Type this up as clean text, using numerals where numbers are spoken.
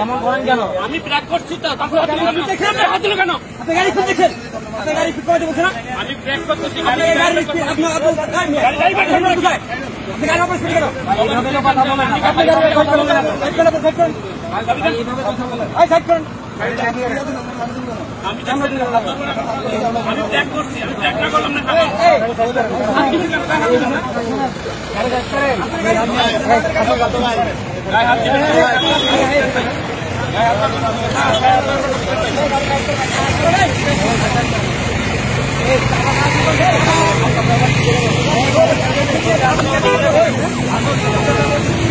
এমন করেন কেন? আমি ব্রেক করছি তো, হাত দিল কেন? আপনি গাড়ি খুলতেছেন, আপনি গাড়ি ঠিক করে দেবো না? আমি ব্রেক করতেছি, আপনি গাড়ি অপারেশন কেন? এইভাবে তো কথা বলেন। আপনি গাড়ি সাইড করেন, সাইড করেন, সাইড করেন। এইভাবে কথা বলেন। সাইড করেন। আমি ব্রেক করছি, আমি ব্রেক না করলাম না। হাত দিবেন Hey!